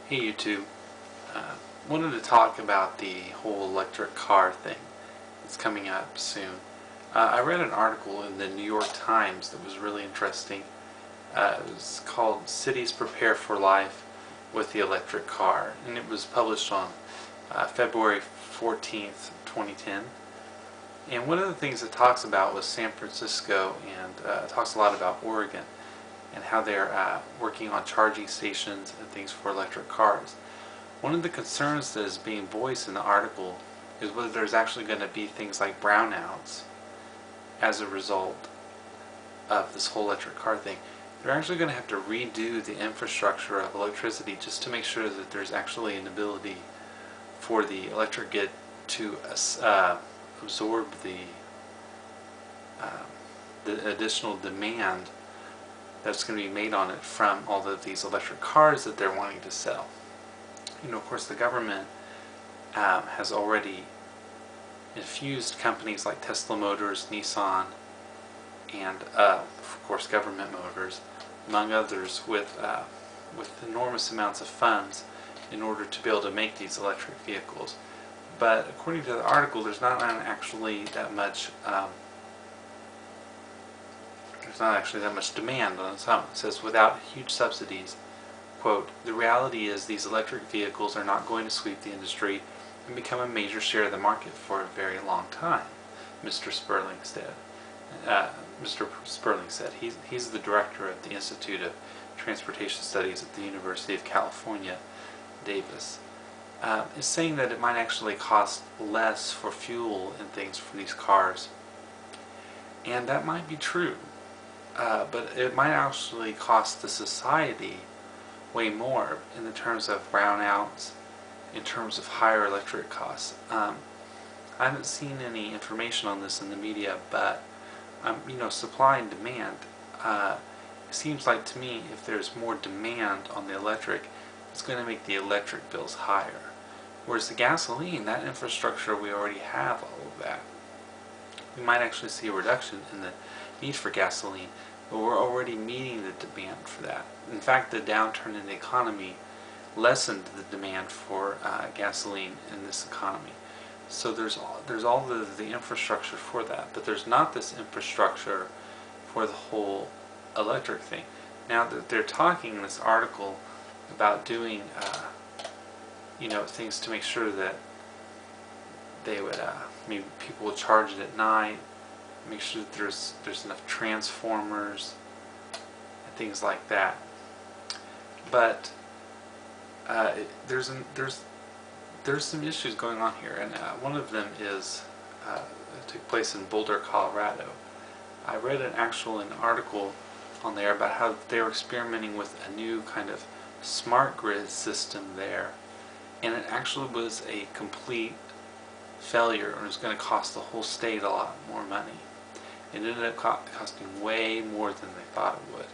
Hey YouTube, uh, wanted to talk about the whole electric car thing that's coming up soon. I read an article in the New York Times that was really interesting. It was called Cities Prepare for Life with the Electric Car, and it was published on February 14th, 2010. And one of the things it talks about was San Francisco, and talks a lot about Oregon and how they're working on charging stations and things for electric cars. One of the concerns that is being voiced in the article is whether there's actually going to be things like brownouts as a result of this whole electric car thing. They're actually going to have to redo the infrastructure of electricity just to make sure that there's actually an ability for the electric grid to absorb the additional demand that's going to be made on it from all of these electric cars that they're wanting to sell. You know, of course, the government has already infused companies like Tesla Motors, Nissan, and of course Government Motors, among others, with enormous amounts of funds in order to be able to make these electric vehicles. But according to the article, there's not actually that much demand on its own. It says, without huge subsidies, quote, "The reality is these electric vehicles are not going to sweep the industry and become a major share of the market for a very long time," Mr. Sperling said. He's the director of the Institute of Transportation Studies at the University of California, Davis. Is saying that it might actually cost less for fuel and things for these cars. And that might be true. But it might actually cost the society way more in the terms of brownouts, in terms of higher electric costs. I haven't seen any information on this in the media, but supply and demand. It seems like to me, if there's more demand on the electric, it's going to make the electric bills higher. Whereas the gasoline, that infrastructure, we already have all of that. We might actually see a reduction in the need for gasoline, but we're already meeting the demand for that. In fact, the downturn in the economy lessened the demand for gasoline in this economy. So there's all the infrastructure for that, but there's not this infrastructure for the whole electric thing. Now that they're talking in this article about doing things to make sure that they would maybe people would charge it at night, make sure that there's enough transformers and things like that. But there's some issues going on here, and one of them is it took place in Boulder, Colorado. I read an article on there about how they were experimenting with a new kind of smart grid system there, and it actually was a complete failure, and it was going to cost the whole state a lot more money. It ended up costing way more than they thought it would.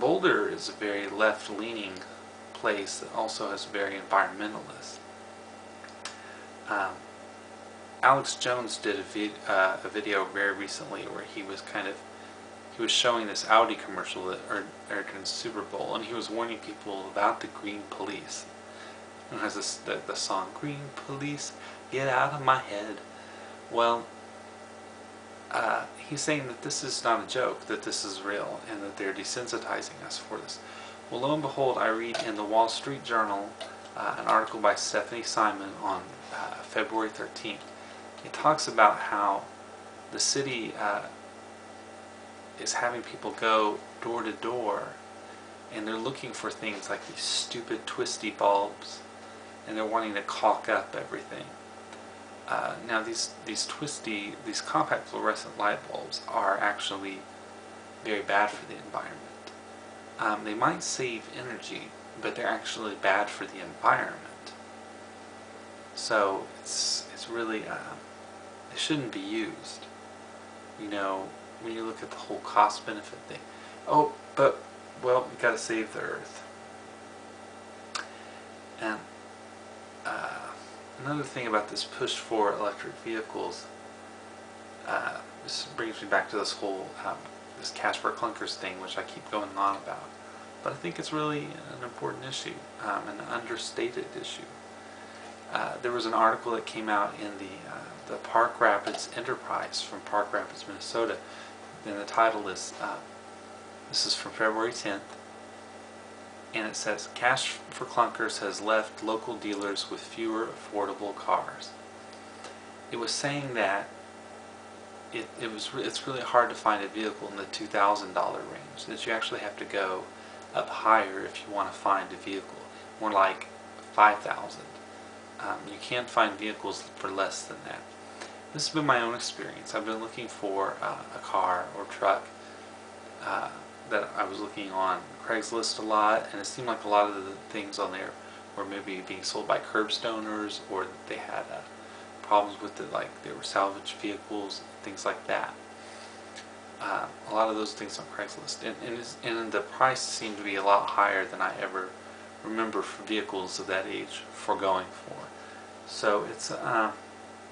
Boulder is a very left-leaning place that also has very environmentalist. Alex Jones did a video very recently where he was showing this Audi commercial that aired in the Super Bowl, and he was warning people about the green police. It has the song, "Green Police, Get Out of My Head." Well, he's saying that this is not a joke, that this is real, and that they're desensitizing us for this. Well, lo and behold, I read in the Wall Street Journal an article by Stephanie Simon on February 13th. It talks about how the city is having people go door to door, and they're looking for things like these stupid twisty bulbs, and they're wanting to caulk up everything. Now these compact fluorescent light bulbs are actually very bad for the environment. They might save energy, but they're actually bad for the environment. So it's really they shouldn't be used. When you look at the whole cost-benefit thing. Oh, but well, we got to save the Earth. And another thing about this push for electric vehicles, this brings me back to this whole this Casper Clunkers thing, which I keep going on about. but I think it's really an important issue, an understated issue. There was an article that came out in the Park Rapids Enterprise from Park Rapids, Minnesota, and the title is, this is from February 10th, and it says, Cash for Clunkers has left local dealers with fewer affordable cars. It was saying that it's really hard to find a vehicle in the $2,000 range, that you actually have to go up higher if you want to find a vehicle, more like $5,000. You can't find vehicles for less than that. This has been my own experience. I've been looking for a car or truck that I was looking on Craigslist a lot, and it seemed like a lot of the things on there were maybe being sold by curbstoners, or they had problems with it, like they were salvage vehicles, things like that. A lot of those things on Craigslist, and the price seemed to be a lot higher than I ever remember for vehicles of that age foregoing for. So it's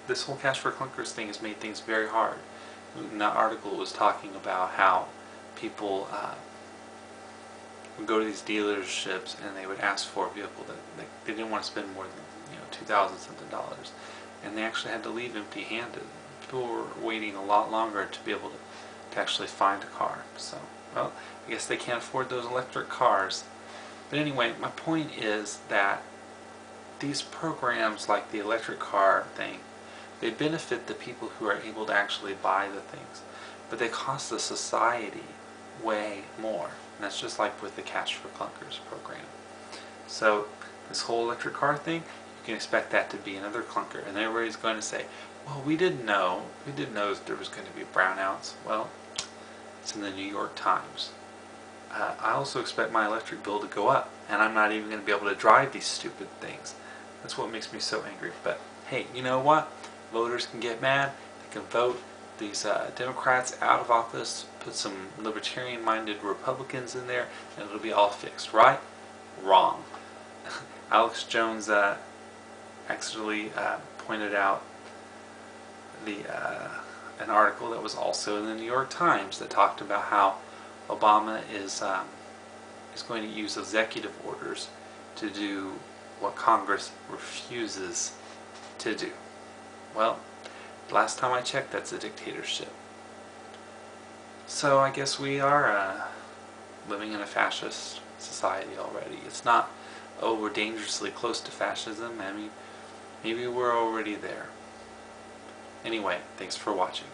this whole Cash for Clunkers thing has made things very hard. In that article, it was talking about how people would go to these dealerships and they would ask for a vehicle that they didn't want to spend more than $2,000 something, and they actually had to leave empty-handed. People were waiting a lot longer to be able to actually find a car. So, well, I guess they can't afford those electric cars. But anyway, my point is that these programs like the electric car thing, they benefit the people who are able to actually buy the things, but they cost the society way more. And that's just like with the Cash for Clunkers program. So this whole electric car thing, you can expect that to be another clunker, and everybody's going to say, well, we didn't know that there was going to be brownouts. Well, it's in the New York Times. I also expect my electric bill to go up, and I'm not even going to be able to drive these stupid things. That's what makes me so angry. But hey, you know what? Voters can get mad. They can vote these Democrats out of office, put some libertarian-minded Republicans in there, and it'll be all fixed, right? Wrong. Alex Jones actually pointed out an article that was also in the New York Times that talked about how Obama is going to use executive orders to do what Congress refuses to do. Well, last time I checked, that's a dictatorship. So I guess we are living in a fascist society already. It's not, oh, we're dangerously close to fascism. I mean, maybe we're already there. Anyway, thanks for watching.